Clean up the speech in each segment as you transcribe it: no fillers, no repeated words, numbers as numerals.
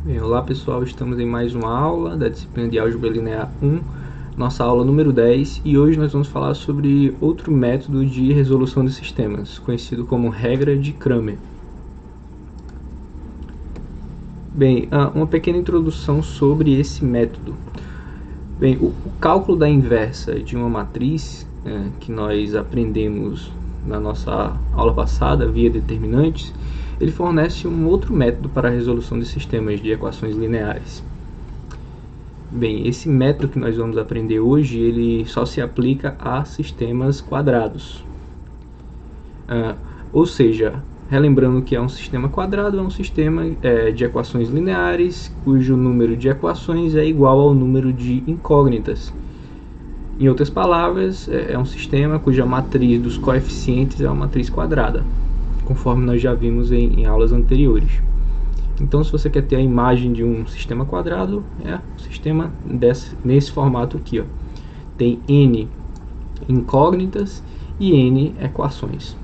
Bem, olá pessoal, estamos em mais uma aula da disciplina de Álgebra Linear 1, nossa aula número 10, e hoje nós vamos falar sobre outro método de resolução de sistemas, conhecido como regra de Cramer. Bem, uma pequena introdução sobre esse método. Bem, o cálculo da inversa de uma matriz, que nós aprendemos na nossa aula passada, via determinantes, ele fornece um outro método para a resolução de sistemas de equações lineares. Bem, esse método que nós vamos aprender hoje, ele só se aplica a sistemas quadrados. Ou seja, relembrando que é um sistema quadrado, é um sistema de equações lineares, cujo número de equações é igual ao número de incógnitas. Em outras palavras, é um sistema cuja matriz dos coeficientes é uma matriz quadrada, conforme nós já vimos em aulas anteriores. Então, se você quer ter a imagem de um sistema quadrado, é um sistema nesse formato aqui, ó. Tem n incógnitas e n equações.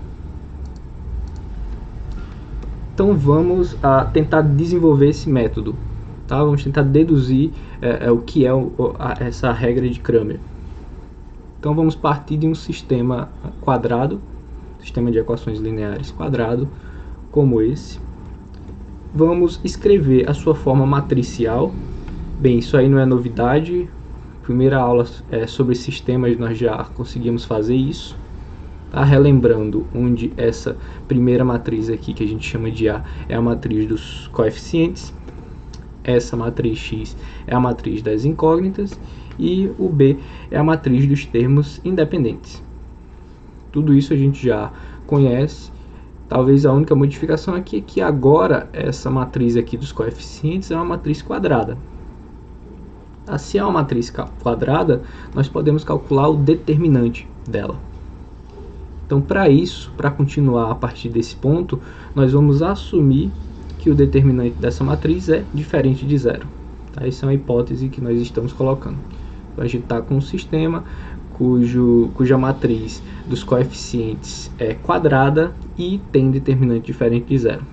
Então, vamos tentar desenvolver esse método. Tá? Vamos tentar deduzir o que é essa regra de Cramer. Então, vamos partir de um sistema quadrado, sistema de equações lineares quadrado, como esse. Vamos escrever a sua forma matricial. Bem, isso aí não é novidade. Primeira aula sobre sistemas nós já conseguimos fazer isso. Tá? Relembrando, onde essa primeira matriz aqui, que a gente chama de A, é a matriz dos coeficientes. Essa matriz X é a matriz das incógnitas. E o B é a matriz dos termos independentes. Tudo isso a gente já conhece. Talvez a única modificação aqui é que agora essa matriz aqui dos coeficientes é uma matriz quadrada. Se é uma matriz quadrada, nós podemos calcular o determinante dela. Então, para isso, para continuar a partir desse ponto, nós vamos assumir que o determinante dessa matriz é diferente de zero. Tá? Essa é uma hipótese que nós estamos colocando. Então, a gente está com um sistema cuja matriz dos coeficientes é quadrada e tem determinante diferente de zero.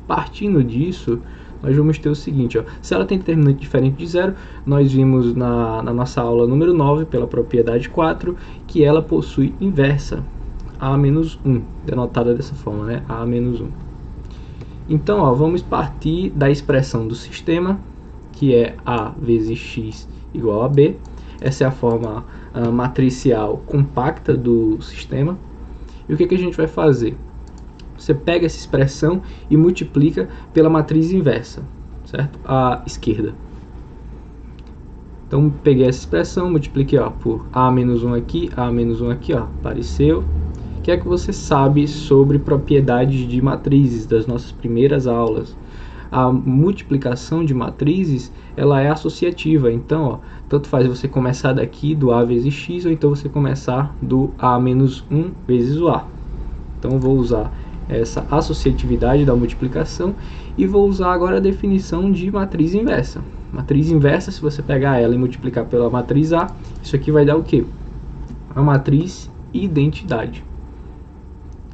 Partindo disso, nós vamos ter o seguinte, ó, se ela tem determinante diferente de zero, nós vimos na nossa aula número 9, pela propriedade 4, que ela possui inversa, A-1, denotada dessa forma, né? A-1. Então, ó, vamos partir da expressão do sistema, que é A vezes X igual a B. Essa é a forma matricial compacta do sistema. E o que a gente vai fazer? Você pega essa expressão e multiplica pela matriz inversa, certo? À esquerda. Então, peguei essa expressão, multipliquei por A-1 aqui, A-1 aqui, ó, apareceu. O que é que você sabe sobre propriedades de matrizes das nossas primeiras aulas? A multiplicação de matrizes, ela é associativa, então, ó, tanto faz você começar daqui do A vezes X, ou então você começar do A-1 vezes o A. Então, eu vou usar essa associatividade da multiplicação e vou usar agora a definição de matriz inversa. Matriz inversa, se você pegar ela e multiplicar pela matriz A, isso aqui vai dar o quê? A matriz identidade.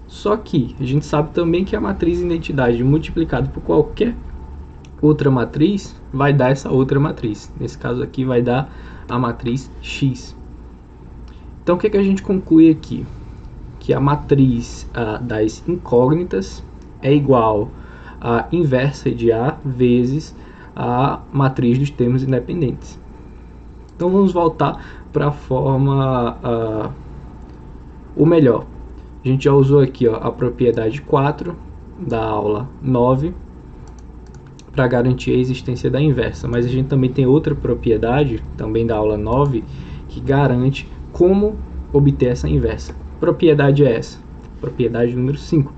Só que a gente sabe também que a matriz identidade multiplicada por qualquer outra matriz vai dar essa outra matriz. Nesse caso aqui vai dar a matriz X. Então o que a gente conclui aqui? Que a matriz das incógnitas é igual à inversa de A vezes a matriz dos termos independentes. Então vamos voltar para a forma, ou melhor, a gente já usou aqui, ó, a propriedade 4 da aula 9 para garantir a existência da inversa, mas a gente também tem outra propriedade, também da aula 9, que garante como obter essa inversa. Propriedade é essa, propriedade número 5.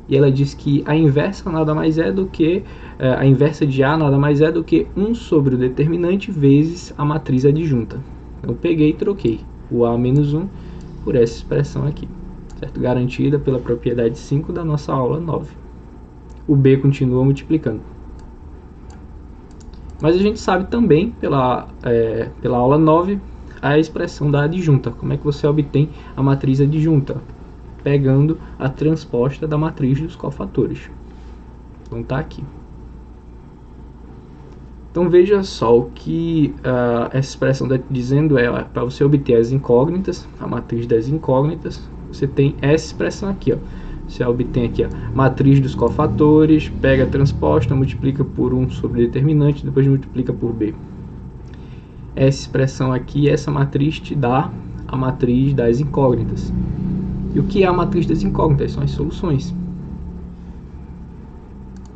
E ela diz que a inversa nada mais é do que, a inversa de A nada mais é do que 1 sobre o determinante vezes a matriz adjunta. Eu peguei e troquei o A-1 por essa expressão aqui, certo? Garantida pela propriedade 5 da nossa aula 9. O B continua multiplicando. Mas a gente sabe também, pela aula 9, a expressão da adjunta. Como é que você obtém a matriz adjunta? Pegando a transposta da matriz dos cofatores. Então tá aqui. Então veja só o que essa expressão está dizendo para você obter as incógnitas, a matriz das incógnitas, você tem essa expressão aqui, ó. Você obtém aqui a matriz dos cofatores, pega a transposta, multiplica por 1 sobre o determinante, depois multiplica por b. Essa expressão aqui, essa matriz te dá a matriz das incógnitas. E o que é a matriz das incógnitas? São as soluções.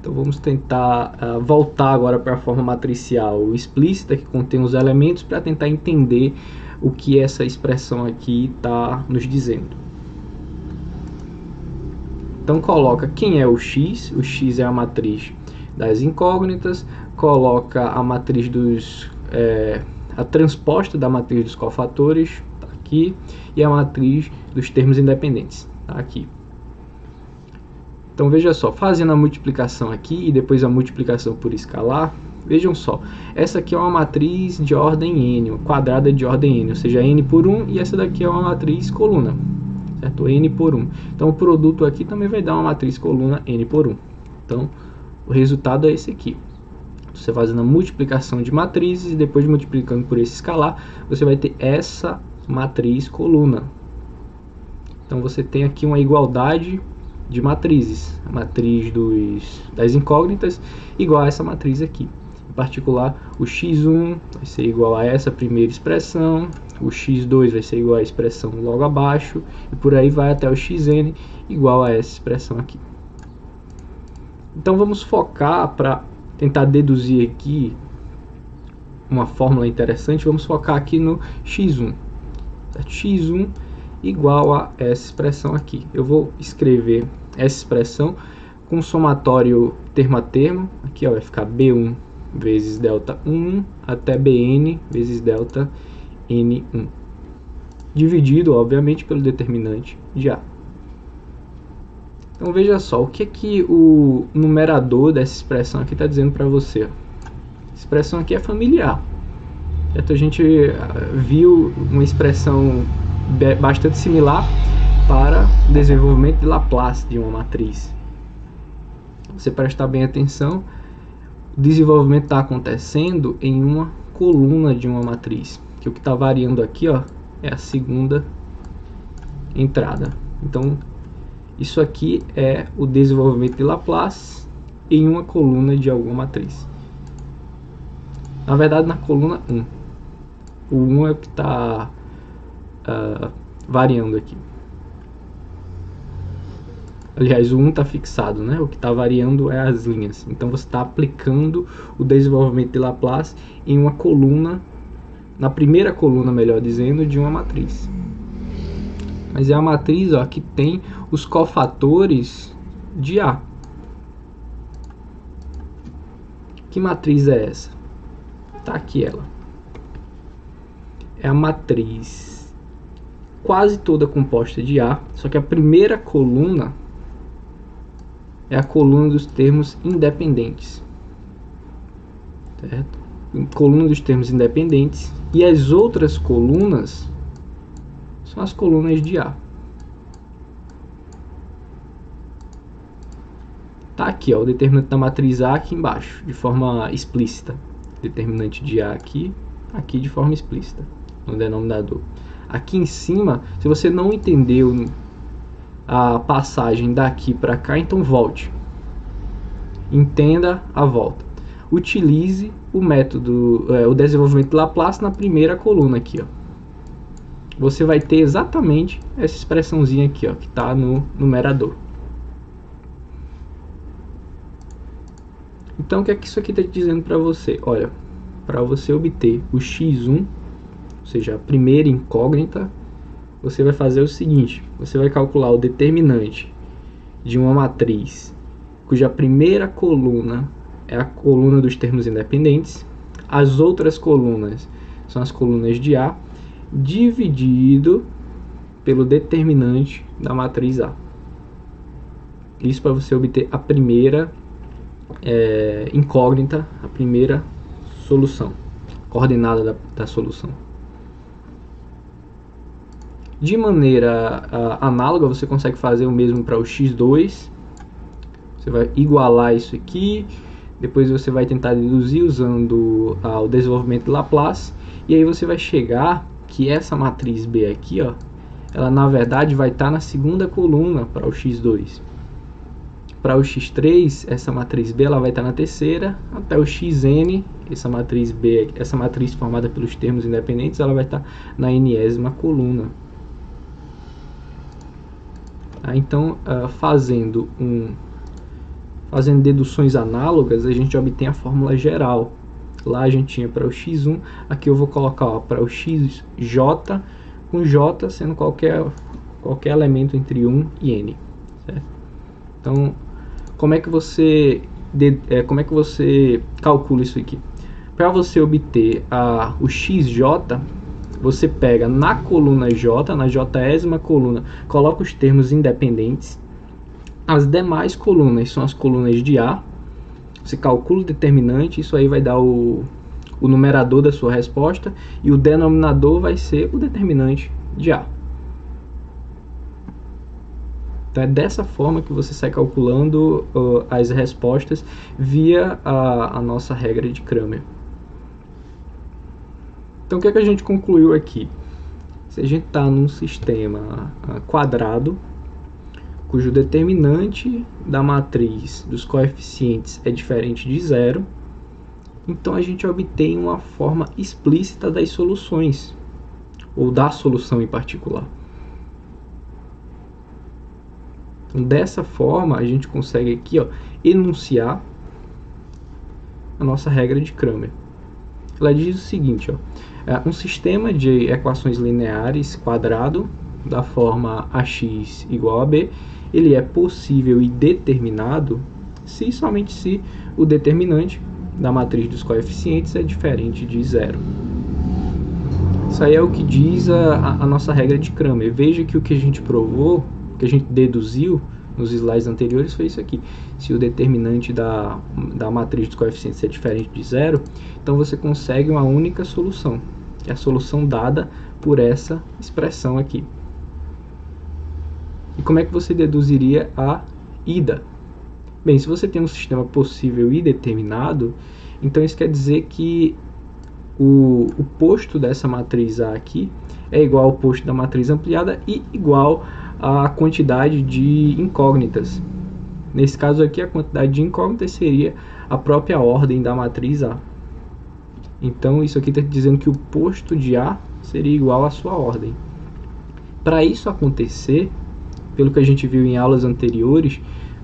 Então vamos tentar voltar agora para a forma matricial explícita, que contém os elementos, para tentar entender o que essa expressão aqui está nos dizendo. Então coloca quem é o x é a matriz das incógnitas, coloca a matriz dos... a transposta da matriz dos cofatores, tá aqui, e a matriz dos termos independentes, tá aqui. Então veja só, fazendo a multiplicação aqui e depois a multiplicação por escalar, vejam só, essa aqui é uma matriz de ordem n, quadrada de ordem n, ou seja, n por 1, e essa daqui é uma matriz coluna, certo? N por 1. Então o produto aqui também vai dar uma matriz coluna n por 1. Então o resultado é esse aqui. Você fazendo a multiplicação de matrizes e depois multiplicando por esse escalar, você vai ter essa matriz coluna. Então você tem aqui uma igualdade de matrizes, a matriz das incógnitas igual a essa matriz aqui. Em particular, o x1 vai ser igual a essa primeira expressão, o x2 vai ser igual à expressão logo abaixo, e por aí vai até o xn igual a essa expressão aqui. Então vamos focar para tentar deduzir aqui uma fórmula interessante. Vamos focar aqui no x1. x1 igual a essa expressão aqui. Eu vou escrever essa expressão com somatório termo a termo. Aqui ó, vai ficar b1 vezes delta 1 até bn vezes delta n1. Dividido, obviamente, pelo determinante de A. Então veja só, o que o numerador dessa expressão aqui está dizendo para você? A expressão aqui é familiar. Certo? A gente viu uma expressão bastante similar para o desenvolvimento de Laplace de uma matriz. Você prestar bem atenção, o desenvolvimento está acontecendo em uma coluna de uma matriz, que o que está variando aqui ó, é a segunda entrada. Então isso aqui é o desenvolvimento de Laplace em uma coluna de alguma matriz. Na verdade, na coluna 1. O 1 é o que está variando aqui. Aliás, o 1 está fixado, né? O que está variando é as linhas. Então você está aplicando o desenvolvimento de Laplace em uma coluna, na primeira coluna, melhor dizendo, de uma matriz. Mas é a matriz ó, que tem os cofatores de A. Que matriz é essa? Tá aqui ela. É a matriz quase toda composta de A, só que a primeira coluna é a coluna dos termos independentes. Certo? Coluna dos termos independentes. E as outras colunas são as colunas de A. Tá aqui, ó, o determinante da matriz A aqui embaixo, de forma explícita. Determinante de A aqui, aqui de forma explícita, no denominador. Aqui em cima, se você não entendeu a passagem daqui para cá, então volte. Entenda a volta. Utilize o método, o desenvolvimento de Laplace na primeira coluna aqui, ó. Você vai ter exatamente essa expressãozinha aqui, ó, que está no numerador. Então, o que é que isso aqui está dizendo para você? Olha, para você obter o x1, ou seja, a primeira incógnita, você vai fazer o seguinte: você vai calcular o determinante de uma matriz cuja primeira coluna é a coluna dos termos independentes, as outras colunas são as colunas de A, dividido pelo determinante da matriz A. Isso para você obter a primeira incógnita, a primeira solução, coordenada da solução. De maneira análoga, você consegue fazer o mesmo para o x2. Você vai igualar isso aqui, Depois você vai tentar deduzir usando o desenvolvimento de Laplace. E aí você vai chegar que essa matriz B aqui, ó, ela na verdade vai estar na segunda coluna para o x2. Para o x3, essa matriz B ela vai estar na terceira, até o xn, essa matriz B, essa matriz formada pelos termos independentes, ela vai estar na n-ésima coluna. Então, fazendo deduções análogas, a gente obtém a fórmula geral. Lá a gente tinha para o x1, aqui eu vou colocar para o xj, com j sendo qualquer elemento entre 1 e n. Certo? Então, como é que você calcula isso aqui? Para você obter o xj, você pega na coluna j, na jésima coluna, coloca os termos independentes. As demais colunas são as colunas de A. Você calcula o determinante, isso aí vai dar o numerador da sua resposta, e o denominador vai ser o determinante de A. Então é dessa forma que você sai calculando as respostas via a nossa regra de Cramer. Então o que é que a gente concluiu aqui? Se a gente está num sistema quadrado, cujo determinante da matriz dos coeficientes é diferente de zero, então a gente obtém uma forma explícita das soluções, ou da solução em particular. Então, dessa forma, a gente consegue aqui enunciar a nossa regra de Cramer. Ela diz o seguinte, um sistema de equações lineares quadrado da forma ax igual a b, ele é possível e determinado se e somente se o determinante da matriz dos coeficientes é diferente de zero. Isso aí é o que diz a nossa regra de Cramer. Veja que o que a gente provou, que a gente deduziu nos slides anteriores foi isso aqui. Se o determinante da matriz dos coeficientes é diferente de zero, então você consegue uma única solução, que é a solução dada por essa expressão aqui. E como é que você deduziria a ida? Bem, se você tem um sistema possível e determinado, então isso quer dizer que o posto dessa matriz A aqui é igual ao posto da matriz ampliada e igual à quantidade de incógnitas. Nesse caso aqui, a quantidade de incógnitas seria a própria ordem da matriz A. Então, isso aqui está dizendo que o posto de A seria igual à sua ordem. Para isso acontecer, pelo que a gente viu em aulas anteriores,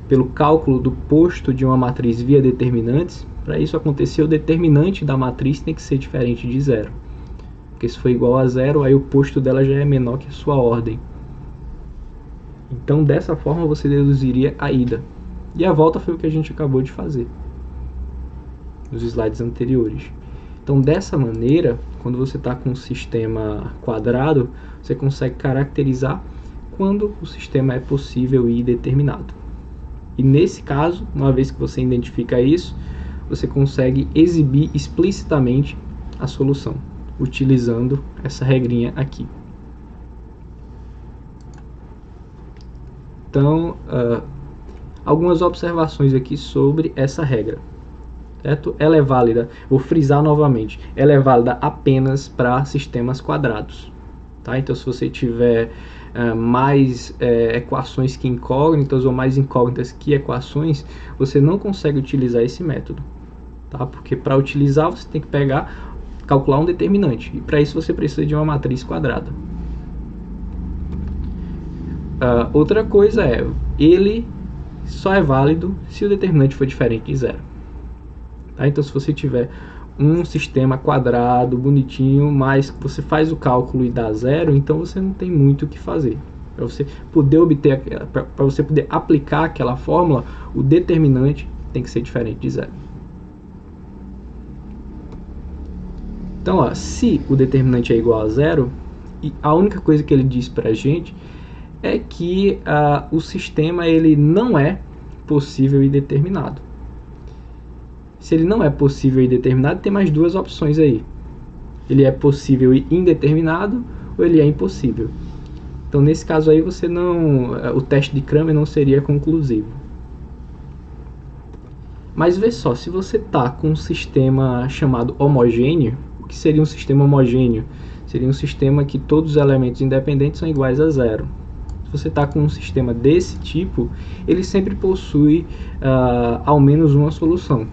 pelo cálculo do posto de uma matriz via determinantes, para isso acontecer, o determinante da matriz tem que ser diferente de zero. Porque se for igual a zero, aí o posto dela já é menor que a sua ordem. Então, dessa forma, você deduziria a ida. E a volta foi o que a gente acabou de fazer nos slides anteriores. Então, dessa maneira, quando você está com um sistema quadrado, você consegue caracterizar quando o sistema é possível e determinado. E nesse caso, uma vez que você identifica isso, você consegue exibir explicitamente a solução, utilizando essa regrinha aqui. Então, algumas observações aqui sobre essa regra. Certo? Ela é válida, vou frisar novamente, ela é válida apenas para sistemas quadrados. Tá? Então, se você tiver mais equações que incógnitas ou mais incógnitas que equações, você não consegue utilizar esse método. Tá? Porque para utilizar, você tem que calcular um determinante. E para isso você precisa de uma matriz quadrada. Outra coisa ele só é válido se o determinante for diferente de zero. Tá? Então, se você tiver um sistema quadrado, bonitinho, mas você faz o cálculo e dá zero, então você não tem muito o que fazer. Para você poder obter, para você poder aplicar aquela fórmula, o determinante tem que ser diferente de zero. Então, se o determinante é igual a zero, e a única coisa que ele diz para a gente é que o sistema ele não é possível e determinado. Se ele não é possível e determinado, tem mais duas opções aí. Ele é possível e indeterminado, ou ele é impossível. Então, nesse caso aí, o teste de Cramer não seria conclusivo. Mas vê só, se você está com um sistema chamado homogêneo, o que seria um sistema homogêneo? Seria um sistema que todos os elementos independentes são iguais a zero. Se você está com um sistema desse tipo, ele sempre possui ao menos uma solução,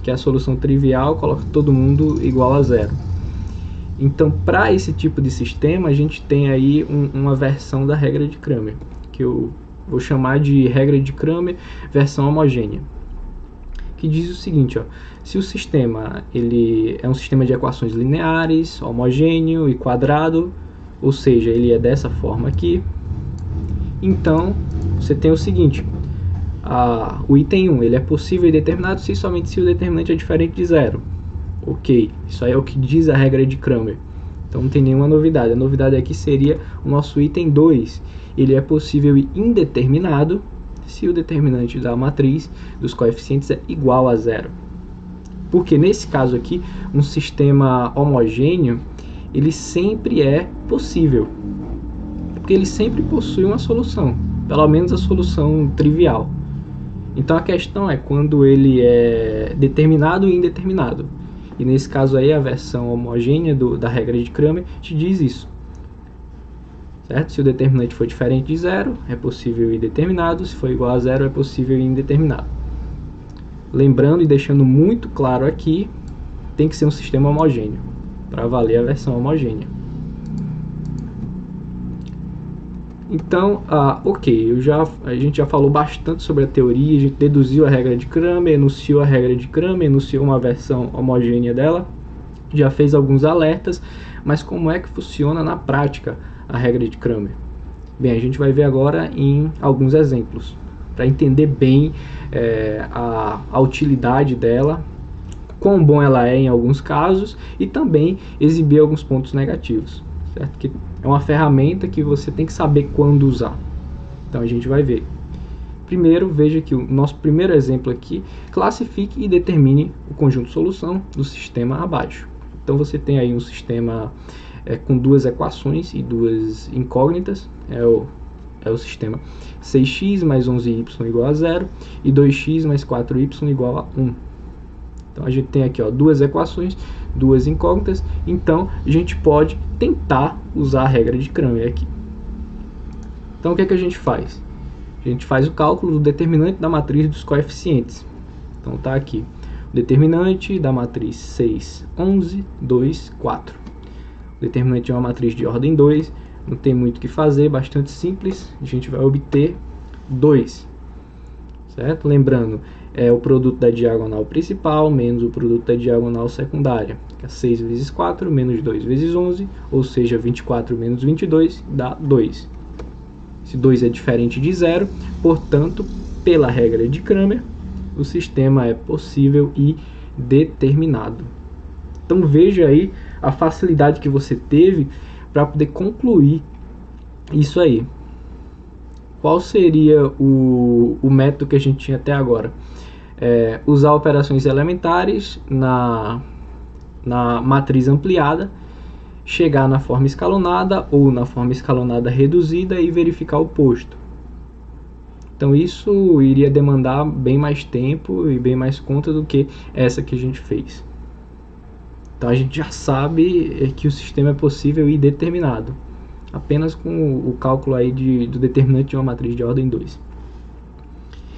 que é a solução trivial, coloca todo mundo igual a zero. Então, para esse tipo de sistema, a gente tem aí uma versão da regra de Cramer, que eu vou chamar de regra de Cramer versão homogênea, que diz o seguinte, ó, se o sistema ele é um sistema de equações lineares, homogêneo e quadrado, ou seja, ele é dessa forma aqui, então você tem o seguinte, o item 1 ele é possível e determinado somente se o determinante é diferente de zero. Ok, isso aí é o que diz a regra de Cramer, então não tem nenhuma novidade. A novidade aqui seria o nosso item 2, ele é possível e indeterminado se o determinante da matriz dos coeficientes é igual a zero. Porque nesse caso aqui, um sistema homogêneo, ele sempre é possível, porque ele sempre possui uma solução, pelo menos a solução trivial. Então a questão é quando ele é determinado e indeterminado. E nesse caso aí a versão homogênea da regra de Cramer te diz isso. Certo? Se o determinante for diferente de zero, é possível e determinado. Se for igual a zero, é possível e indeterminado. Lembrando e deixando muito claro aqui, tem que ser um sistema homogêneo, para valer a versão homogênea. Então, ok, a gente já falou bastante sobre a teoria, a gente deduziu a regra de Cramer, enunciou a regra de Cramer, enunciou uma versão homogênea dela, já fez alguns alertas, mas como é que funciona na prática a regra de Cramer? Bem, a gente vai ver agora em alguns exemplos, para entender bem a utilidade dela, quão bom ela é em alguns casos, e também exibir alguns pontos negativos. Certo? Que é uma ferramenta que você tem que saber quando usar. Então a gente vai ver. Primeiro, veja que o nosso primeiro exemplo aqui, classifique e determine o conjunto solução do sistema abaixo. Então você tem aí um sistema com duas equações e duas incógnitas, é o sistema 6x mais 11y igual a 0 e 2x mais 4y igual a 1. Então a gente tem aqui duas equações, duas incógnitas, então a gente pode tentar usar a regra de Cramer aqui. Então o que é que a gente faz? A gente faz o cálculo do determinante da matriz dos coeficientes. Então está aqui, o determinante da matriz 6, 11, 2, 4. O determinante é uma matriz de ordem 2, não tem muito o que fazer, bastante simples, a gente vai obter 2. Certo? Lembrando, é o produto da diagonal principal menos o produto da diagonal secundária, que é 6 vezes 4 menos 2 vezes 11, ou seja, 24 menos 22 dá 2. Se 2 é diferente de zero, portanto, pela regra de Cramer, o sistema é possível e determinado. Então veja aí a facilidade que você teve para poder concluir isso aí. Qual seria o método que a gente tinha até agora? Usar operações elementares na matriz ampliada, chegar na forma escalonada ou na forma escalonada reduzida e verificar o posto. Então isso iria demandar bem mais tempo e bem mais conta do que essa que a gente fez. Então a gente já sabe que o sistema é possível e determinado, apenas com o cálculo aí do determinante de uma matriz de ordem 2.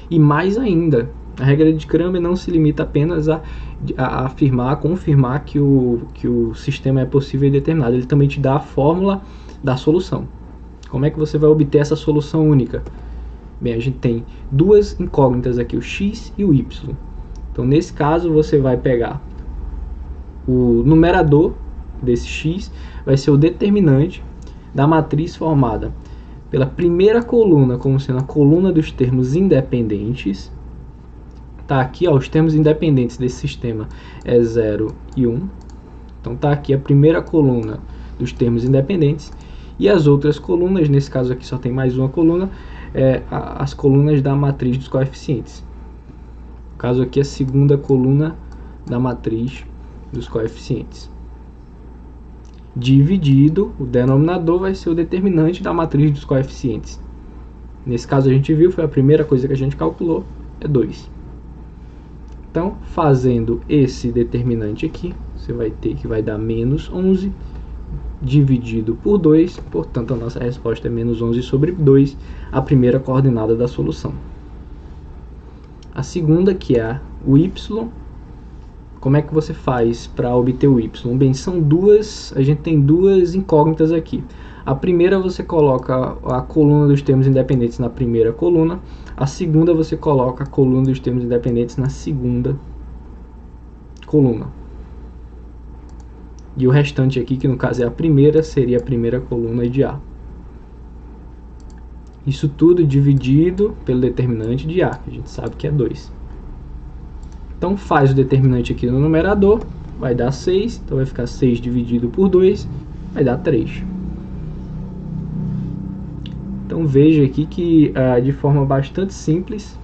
E mais ainda, a regra de Cramer não se limita apenas a afirmar, a confirmar que o sistema é possível e determinado. Ele também te dá a fórmula da solução. Como é que você vai obter essa solução única? Bem, a gente tem duas incógnitas aqui, o x e o y. Então, nesse caso, você vai pegar o numerador desse x, vai ser o determinante da matriz formada pela primeira coluna, como sendo a coluna dos termos independentes. Tá aqui, os termos independentes desse sistema é 0 e 1. Então tá aqui a primeira coluna dos termos independentes. E as outras colunas, nesse caso aqui só tem mais uma coluna, as colunas da matriz dos coeficientes. No caso aqui, a segunda coluna da matriz dos coeficientes. Dividido, o denominador vai ser o determinante da matriz dos coeficientes. Nesse caso a gente viu, foi a primeira coisa que a gente calculou, é 2. Então, fazendo esse determinante aqui, você vai ter que vai dar menos 11 dividido por 2, portanto a nossa resposta é menos 11 sobre 2, a primeira coordenada da solução. A segunda, que é o y, como é que você faz para obter o y? Bem, a gente tem duas incógnitas aqui. A primeira, você coloca a coluna dos termos independentes na primeira coluna, a segunda você coloca a coluna dos termos independentes na segunda coluna. E o restante aqui, que no caso é a primeira, seria a primeira coluna de A. Isso tudo dividido pelo determinante de A, que a gente sabe que é 2. Então faz o determinante aqui no numerador, vai dar 6, então vai ficar 6 dividido por 2, vai dar 3. Então veja aqui que de forma bastante simples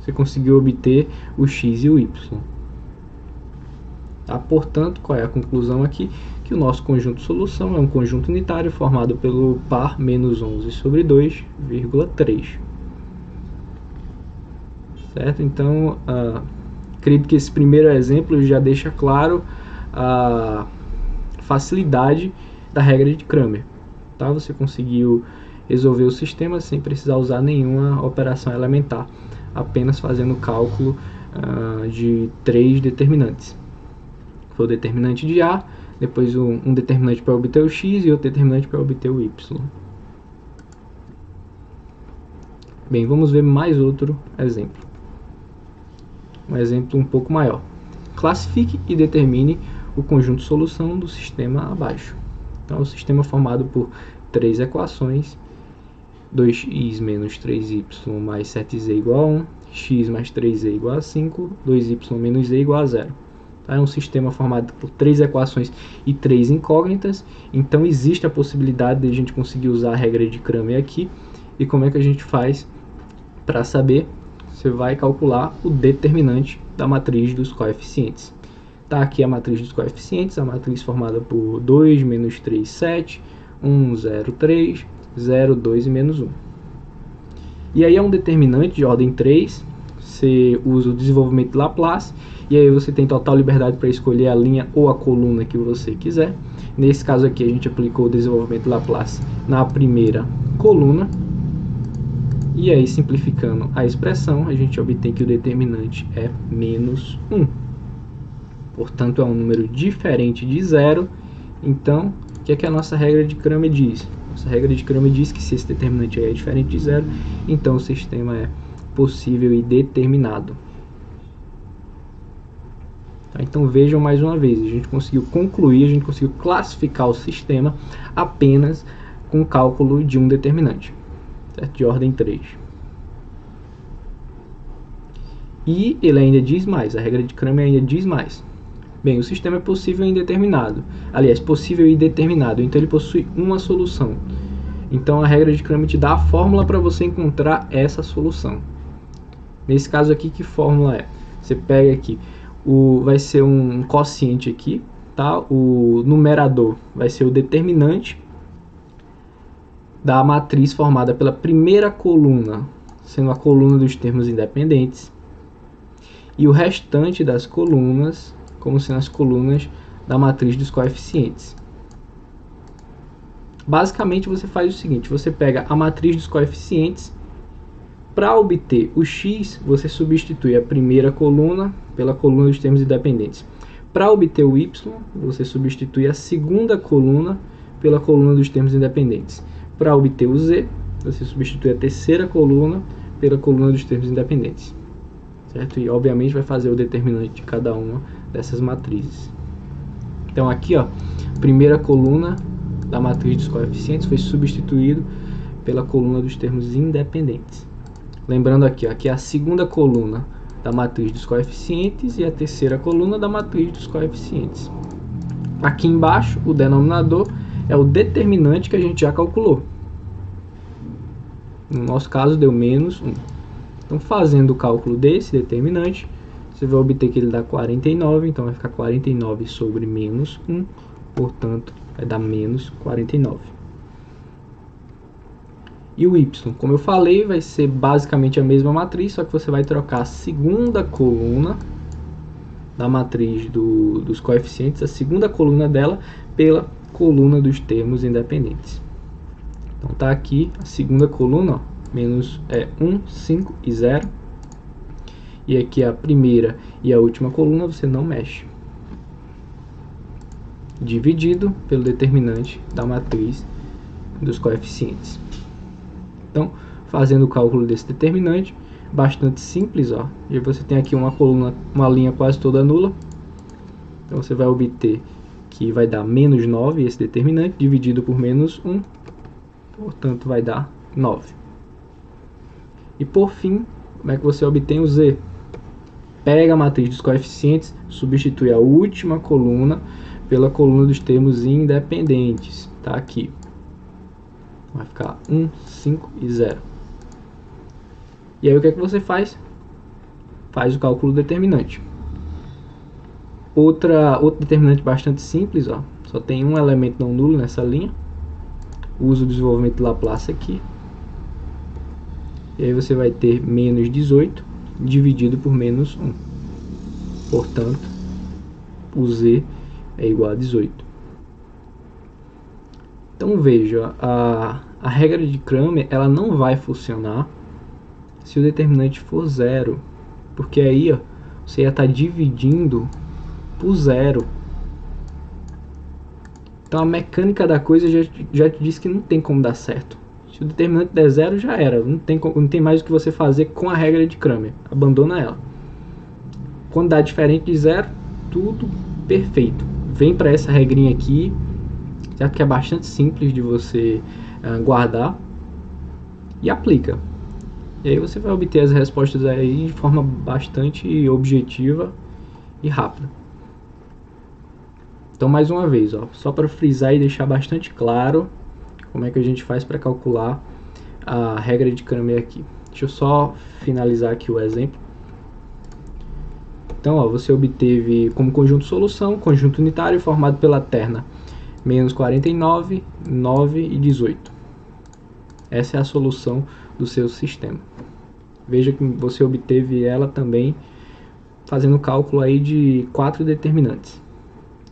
você conseguiu obter o x e o y. Tá? Portanto, qual é a conclusão aqui? Que o nosso conjunto de solução é um conjunto unitário formado pelo par menos 11 sobre 2,3. Certo? Então, acredito que esse primeiro exemplo já deixa claro a facilidade da regra de Cramer. Tá? Você conseguiu resolver o sistema sem precisar usar nenhuma operação elementar, apenas fazendo o cálculo de 3 determinantes. Foi o determinante de A, depois um determinante para obter o x e outro determinante para obter o y. Bem, vamos ver mais outro exemplo. Um exemplo um pouco maior. Classifique e determine o conjunto de solução do sistema abaixo. Então, o sistema é formado por 3 equações: 2x menos 3y mais 7z igual a 1, x mais 3z igual a 5, 2y menos z igual a 0. Tá? É um sistema formado por 3 equações e 3 incógnitas, então existe a possibilidade de a gente conseguir usar a regra de Cramer aqui. E como é que a gente faz para saber? Você vai calcular o determinante da matriz dos coeficientes. Tá, aqui a matriz dos coeficientes, a matriz formada por 2, menos 3, 7, 1, 0, 3, 0, 2 e menos 1. E aí é um determinante de ordem 3, você usa o desenvolvimento de Laplace, e aí você tem total liberdade para escolher a linha ou a coluna que você quiser. Nesse caso aqui a gente aplicou o desenvolvimento de Laplace na primeira coluna, e aí simplificando a expressão, a gente obtém que o determinante é menos 1. Portanto é um número diferente de 0, então o que é que a nossa regra de Cramer diz? Nossa regra de Cramer diz que se esse determinante aí é diferente de 0, então o sistema é possível e determinado. Tá? Então vejam mais uma vez, a gente conseguiu concluir, a gente conseguiu classificar o sistema apenas com o cálculo de um determinante, certo? De ordem 3. E ele ainda diz mais, a regra de Cramer ainda diz mais. Bem, o sistema é possível e indeterminado. Aliás, possível e determinado. Então ele possui uma solução. Então a regra de Cramer te dá a fórmula para você encontrar essa solução. Nesse caso aqui, que fórmula é? Você pega aqui, vai ser um quociente aqui, tá? O numerador vai ser o determinante da matriz formada pela primeira coluna, sendo a coluna dos termos independentes. E o restante das colunas como sendo as colunas da matriz dos coeficientes. Basicamente você faz o seguinte, você pega a matriz dos coeficientes, para obter o x, você substitui a primeira coluna pela coluna dos termos independentes. Para obter o y, você substitui a segunda coluna pela coluna dos termos independentes. Para obter o z, você substitui a terceira coluna pela coluna dos termos independentes. Certo? E obviamente vai fazer o determinante de cada uma dessas matrizes. Então aqui, ó, primeira coluna da matriz dos coeficientes foi substituído pela coluna dos termos independentes. Lembrando aqui, ó, aqui é a segunda coluna da matriz dos coeficientes e a terceira coluna da matriz dos coeficientes. Aqui embaixo, o denominador é o determinante que a gente já calculou. No nosso caso deu menos 1. Então fazendo o cálculo desse determinante, você vai obter que ele dá 49, então vai ficar 49 sobre menos 1, portanto vai dar menos 49. E o y, como eu falei, vai ser basicamente a mesma matriz, só que você vai trocar a segunda coluna da matriz dos coeficientes, a segunda coluna dela, pela coluna dos termos independentes. Então tá aqui a segunda coluna, ó, menos 1, 5 e 0. E aqui a primeira e a última coluna você não mexe. Dividido pelo determinante da matriz dos coeficientes. Então, fazendo o cálculo desse determinante, bastante simples, ó. E você tem aqui uma coluna, uma linha quase toda nula. Então você vai obter que vai dar menos 9 esse determinante, dividido por menos 1, portanto vai dar 9. E por fim, como é que você obtém o z? Pega a matriz dos coeficientes, substitui a última coluna pela coluna dos termos independentes. Tá aqui. Vai ficar 1, 5 e 0. E aí o que é que você faz? Faz o cálculo determinante. Outro determinante bastante simples, ó. Só tem um elemento não nulo nessa linha. Usa o desenvolvimento de Laplace aqui. E aí você vai ter menos 18 dividido por menos 1. Portanto, o z é igual a 18. Então veja, a regra de Cramer ela não vai funcionar se o determinante for zero. Porque aí ó, você ia estar dividindo por zero. Então a mecânica da coisa já te disse que não tem como dar certo. Se o determinante der zero, já era. Não tem mais o que você fazer com a regra de Cramer. Abandona ela. Quando dá diferente de zero, tudo perfeito. Vem para essa regrinha aqui, certo? Que é bastante simples de você guardar. E aplica. E aí você vai obter as respostas aí de forma bastante objetiva e rápida. Então mais uma vez, ó, só para frisar e deixar bastante claro como é que a gente faz para calcular a regra de Cramer aqui. Deixa eu só finalizar aqui o exemplo. Então, ó, você obteve como conjunto solução, conjunto unitário formado pela terna menos 49, 9 e 18. Essa é a solução do seu sistema. Veja que você obteve ela também fazendo cálculo aí de 4 determinantes.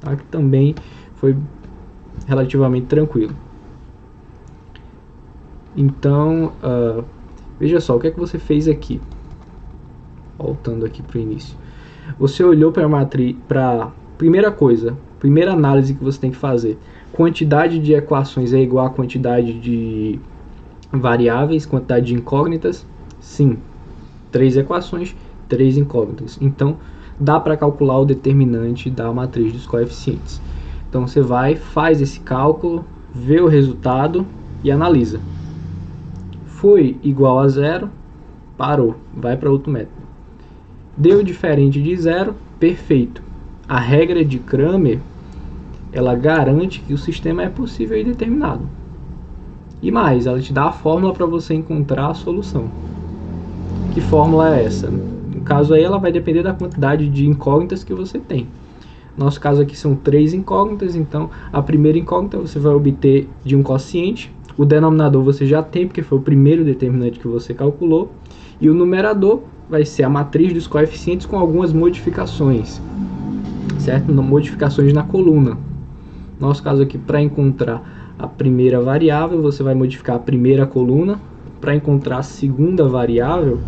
Tá? Que também foi relativamente tranquilo. Então, veja só, o que é que você fez aqui? Voltando aqui para o início. Você olhou para a matriz, para primeira coisa, primeira análise que você tem que fazer. Quantidade de equações é igual a quantidade de variáveis, quantidade de incógnitas? Sim. 3 equações, 3 incógnitas. Então, dá para calcular o determinante da matriz dos coeficientes. Então, você vai, faz esse cálculo, vê o resultado e analisa. Foi igual a zero, parou, vai para outro método. Deu diferente de zero, perfeito. A regra de Cramer, ela garante que o sistema é possível e determinado. E mais, ela te dá a fórmula para você encontrar a solução. Que fórmula é essa? No caso aí, ela vai depender da quantidade de incógnitas que você tem. No nosso caso aqui são 3 incógnitas, então a primeira incógnita você vai obter de um quociente. O denominador você já tem, porque foi o primeiro determinante que você calculou. E o numerador vai ser a matriz dos coeficientes com algumas modificações, certo? Modificações na coluna. No nosso caso aqui, para encontrar a primeira variável, você vai modificar a primeira coluna. Para encontrar a segunda variável,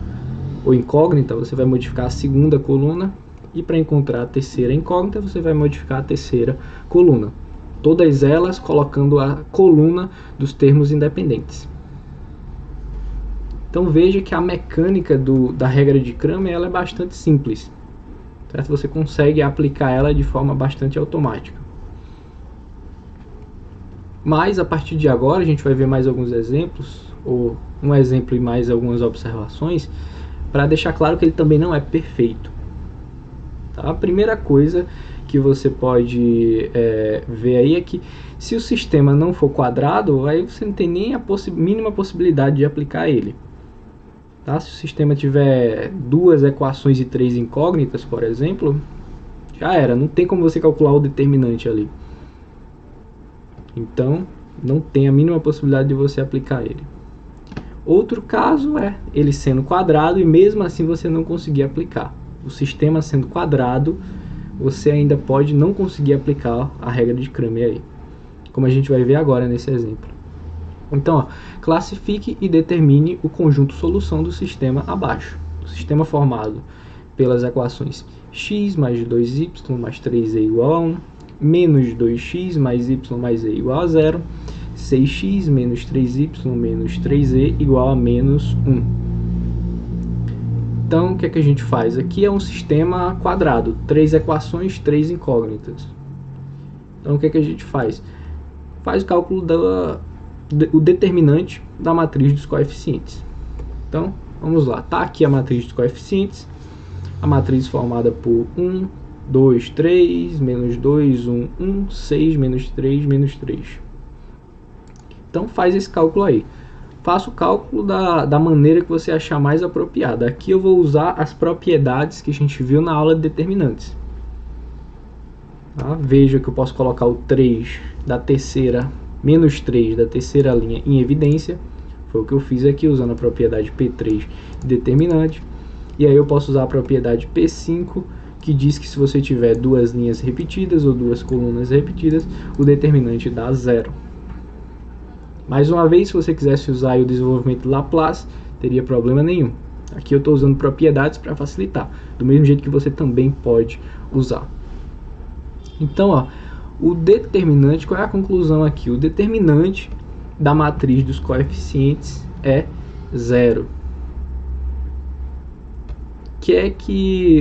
ou incógnita, você vai modificar a segunda coluna. E para encontrar a terceira incógnita, você vai modificar a terceira coluna. Todas elas colocando a coluna dos termos independentes. Então veja que a mecânica da regra de Cramer ela é bastante simples. Certo? Você consegue aplicar ela de forma bastante automática. Mas a partir de agora a gente vai ver mais alguns exemplos, ou um exemplo e mais algumas observações, para deixar claro que ele também não é perfeito. Tá? A primeira coisa que você pode ver aí é que se o sistema não for quadrado, aí você não tem nem a mínima possibilidade de aplicar ele. Tá? Se o sistema tiver 2 equações e 3 incógnitas, por exemplo, já era, não tem como você calcular o determinante ali. Então, não tem a mínima possibilidade de você aplicar ele. Outro caso é ele sendo quadrado e mesmo assim você não conseguir aplicar. O sistema sendo quadrado, você ainda pode não conseguir aplicar a regra de Cramer aí, como a gente vai ver agora nesse exemplo. Então, ó, classifique e determine o conjunto solução do sistema abaixo. O sistema formado pelas equações x mais 2y mais 3e igual a 1, menos 2x mais y mais e igual a 0, 6x menos 3y menos 3e igual a menos 1. Então, o que é que a gente faz? Aqui é um sistema quadrado, 3 equações, 3 incógnitas. Então, o que é que a gente faz? Faz o cálculo o determinante da matriz dos coeficientes. Então, vamos lá. Tá aqui a matriz dos coeficientes. A matriz formada por 1, 2, 3, menos 2, 1, 1, 6, menos 3, menos 3. Então, faz esse cálculo aí. Faça o cálculo da maneira que você achar mais apropriada. Aqui eu vou usar as propriedades que a gente viu na aula de determinantes. Tá? Veja que eu posso colocar o 3 da terceira, menos 3 da terceira linha em evidência. Foi o que eu fiz aqui, usando a propriedade P3 de determinante. E aí eu posso usar a propriedade P5, que diz que se você tiver duas linhas repetidas ou duas colunas repetidas, o determinante dá 0. Mais uma vez, se você quisesse usar o desenvolvimento de Laplace, teria problema nenhum. Aqui eu estou usando propriedades para facilitar, do mesmo jeito que você também pode usar. Então, ó, o determinante, qual é a conclusão aqui? O determinante da matriz dos coeficientes é 0.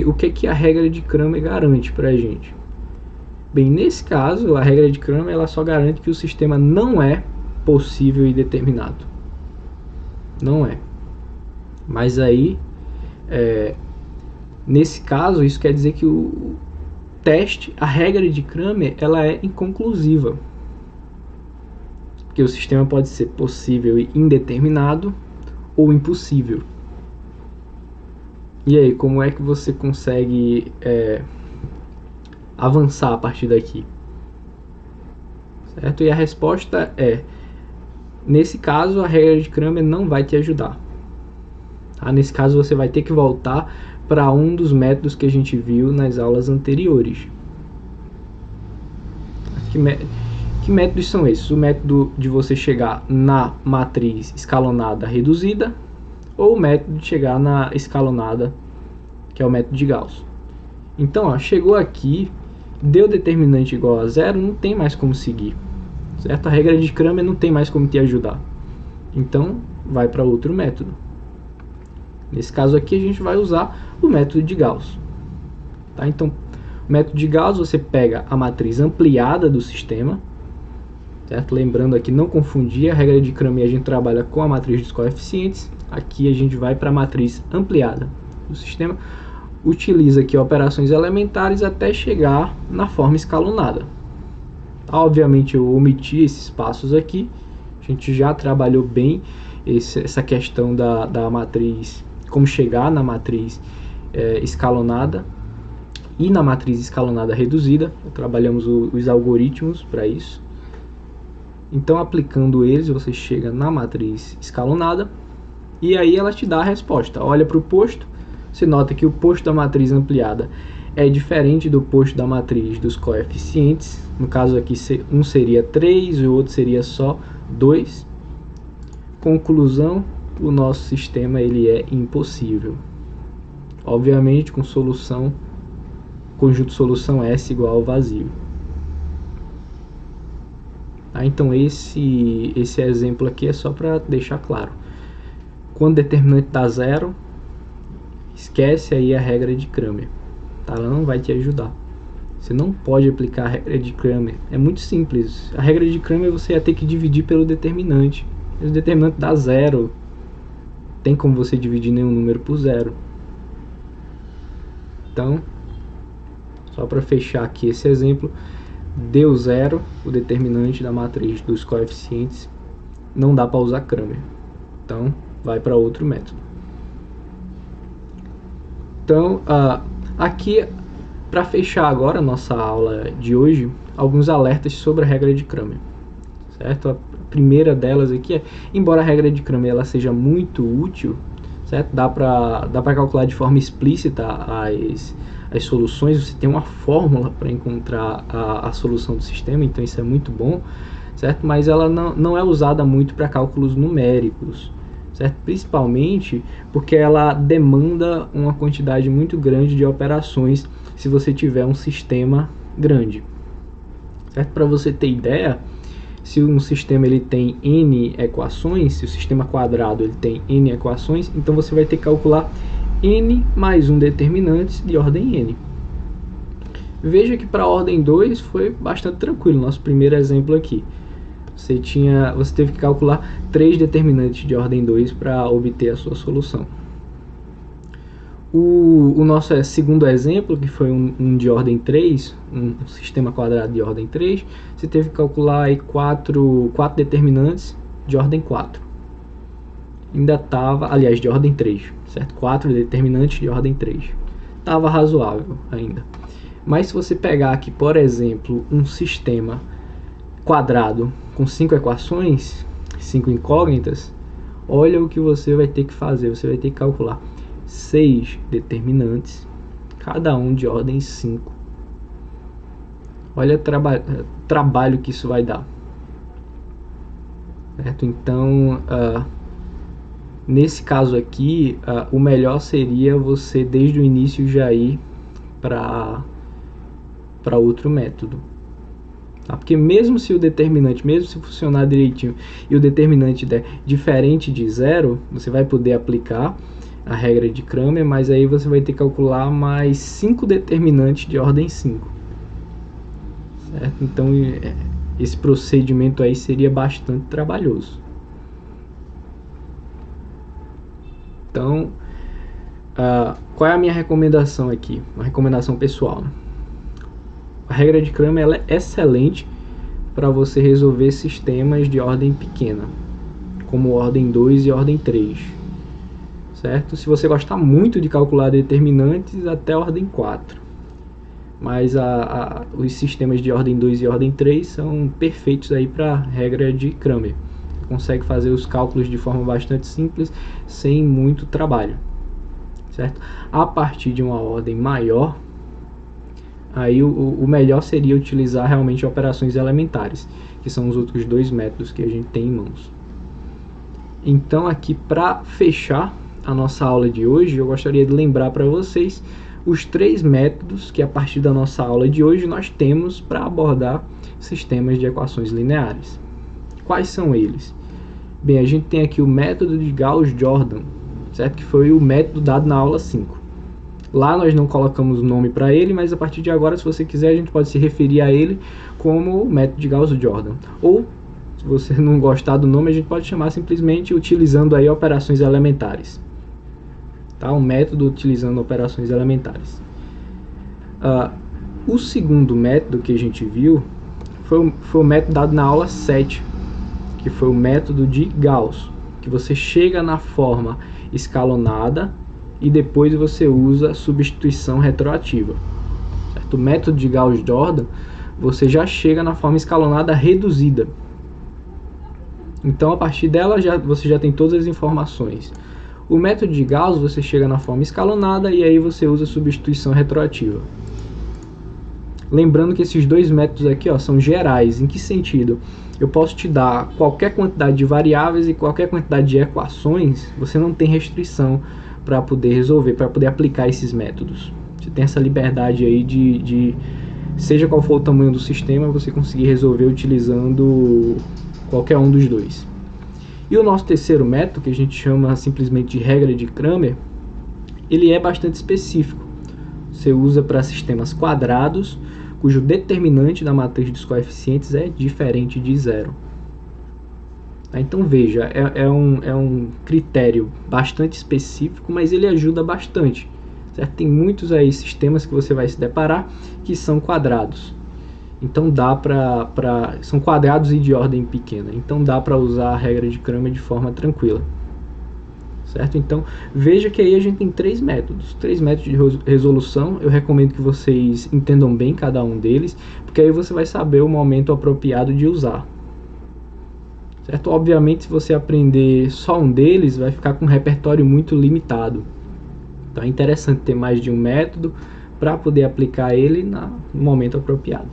O que a regra de Cramer garante para a gente? Bem, nesse caso, a regra de Cramer ela só garante que o sistema não é possível e determinado. Não é. Mas aí, nesse caso, isso quer dizer que o teste, a regra de Cramer, ela é inconclusiva. Porque o sistema pode ser possível e indeterminado ou impossível. E aí, como é que você consegue avançar a partir daqui? Certo? E a resposta é: nesse caso, a regra de Cramer não vai te ajudar. Tá? Nesse caso, você vai ter que voltar para um dos métodos que a gente viu nas aulas anteriores. Que métodos são esses? O método de você chegar na matriz escalonada reduzida, ou o método de chegar na escalonada, que é o método de Gauss. Então, ó, chegou aqui, deu determinante igual a 0, não tem mais como seguir. Certo? A regra de Cramer não tem mais como te ajudar. Então, vai para outro método. Nesse caso aqui, a gente vai usar o método de Gauss. Tá? Então, o método de Gauss, você pega a matriz ampliada do sistema. Certo? Lembrando aqui, não confundir, a regra de Cramer a gente trabalha com a matriz dos coeficientes. Aqui a gente vai para a matriz ampliada do sistema. Utiliza aqui operações elementares até chegar na forma escalonada. Obviamente eu omiti esses passos aqui. A gente já trabalhou bem essa questão da matriz, como chegar na matriz escalonada e na matriz escalonada reduzida. Trabalhamos os algoritmos para isso. Então, aplicando eles, você chega na matriz escalonada e aí ela te dá a resposta. Olha para o posto, você nota que o posto da matriz ampliada é diferente do posto da matriz dos coeficientes. No caso aqui, um seria 3 e o outro seria só 2. Conclusão, o nosso sistema ele é impossível. Obviamente, com solução, conjunto solução S igual ao vazio. Tá? Então, esse exemplo aqui é só para deixar claro. Quando o determinante dá 0, esquece aí a regra de Cramer. Tá? Ela não vai te ajudar. Você não pode aplicar a regra de Cramer. É muito simples. A regra de Cramer você ia ter que dividir pelo determinante. Se o determinante dá 0, tem como você dividir nenhum número por 0. Então, só para fechar aqui esse exemplo, deu 0, o determinante da matriz dos coeficientes, não dá para usar Cramer. Então, vai para outro método. Então, aqui, para fechar agora a nossa aula de hoje, alguns alertas sobre a regra de Cramer. Certo? A primeira delas aqui é, embora a regra de Cramer ela seja muito útil, certo? Dá para calcular de forma explícita as soluções, você tem uma fórmula para encontrar a solução do sistema, então isso é muito bom, certo? Mas ela não é usada muito para cálculos numéricos, certo? Principalmente porque ela demanda uma quantidade muito grande de operações se você tiver um sistema grande, certo? Para você ter ideia, se um sistema ele tem n equações, se o sistema quadrado ele tem n equações, então você vai ter que calcular n mais um determinantes de ordem n. Veja que para a ordem 2 foi bastante tranquilo, nosso primeiro exemplo aqui. Você teve que calcular 3 determinantes de ordem 2 para obter a sua solução. O nosso segundo exemplo, que foi um de ordem 3, um sistema quadrado de ordem 3, você teve que calcular aí 4 determinantes de ordem 4. Ainda estava, aliás, de ordem 3, certo? 4 determinantes de ordem 3. Estava razoável ainda. Mas se você pegar aqui, por exemplo, um sistema quadrado com 5 equações, 5 incógnitas, olha o que você vai ter que fazer. Você vai ter que calcular 6 determinantes, cada um de ordem 5. Olha o trabalho que isso vai dar. Certo? Então, nesse caso aqui, o melhor seria você, desde o início, já ir para outro método. Tá? Porque mesmo se o determinante, mesmo se funcionar direitinho, e o determinante der diferente de zero, você vai poder aplicar a regra de Cramer, mas aí você vai ter que calcular mais 5 determinantes de ordem 5. Certo? Então, esse procedimento aí seria bastante trabalhoso. Então, qual é a minha recomendação aqui? Uma recomendação pessoal, né? A regra de Cramer ela é excelente para você resolver sistemas de ordem pequena, como ordem 2 e ordem 3. Certo? Se você gostar muito de calcular determinantes, até ordem 4. Mas os sistemas de ordem 2 e ordem 3 são perfeitos aí para a regra de Cramer. Você consegue fazer os cálculos de forma bastante simples, sem muito trabalho. Certo? A partir de uma ordem maior, aí o melhor seria utilizar realmente operações elementares, que são os outros dois métodos que a gente tem em mãos. Então aqui, para fechar a nossa aula de hoje, eu gostaria de lembrar para vocês os 3 métodos que a partir da nossa aula de hoje nós temos para abordar sistemas de equações lineares. Quais são eles? Bem, a gente tem aqui o método de Gauss-Jordan, certo? Que foi o método dado na aula 5. Lá nós não colocamos nome para ele, mas a partir de agora, se você quiser, a gente pode se referir a ele como o método de Gauss-Jordan. Ou, se você não gostar do nome, a gente pode chamar simplesmente utilizando aí operações elementares. Tá? Um método utilizando operações elementares. O segundo método que a gente viu foi o método dado na aula 7, que foi o método de Gauss, que você chega na forma escalonada e depois você usa substituição retroativa. Certo? O método de Gauss-Jordan, você já chega na forma escalonada reduzida. Então, a partir dela, você já tem todas as informações. O método de Gauss, você chega na forma escalonada e aí você usa substituição retroativa. Lembrando que esses dois métodos aqui são gerais. Em que sentido? Eu posso te dar qualquer quantidade de variáveis e qualquer quantidade de equações, você não tem restrição para poder resolver, para poder aplicar esses métodos. Você tem essa liberdade aí de seja qual for o tamanho do sistema, você conseguir resolver utilizando qualquer um dos dois. E o nosso terceiro método, que a gente chama simplesmente de regra de Cramer, ele é bastante específico. Você usa para sistemas quadrados, cujo determinante da matriz dos coeficientes é diferente de zero. Então veja, é um critério bastante específico, mas ele ajuda bastante. Certo? Tem muitos aí sistemas que você vai se deparar que são quadrados. Então são quadrados e de ordem pequena. Então dá para usar a regra de Cramer de forma tranquila. Certo? Então veja que aí a gente tem 3 métodos. 3 métodos de resolução. Eu recomendo que vocês entendam bem cada um deles, porque aí você vai saber o momento apropriado de usar. Certo? Obviamente, se você aprender só um deles, vai ficar com um repertório muito limitado. Então é interessante ter mais de um método para poder aplicar ele no momento apropriado.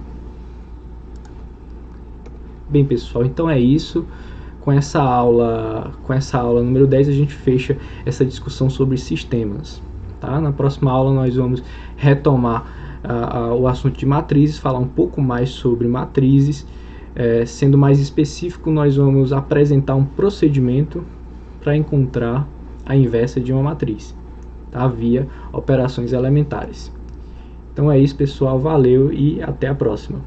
Bem, pessoal, então é isso. Com essa aula número 10, a gente fecha essa discussão sobre sistemas. Tá? Na próxima aula nós vamos retomar o assunto de matrizes, falar um pouco mais sobre matrizes. Sendo mais específico, nós vamos apresentar um procedimento para encontrar a inversa de uma matriz, tá? Via operações elementares. Então é isso, pessoal. Valeu e até a próxima.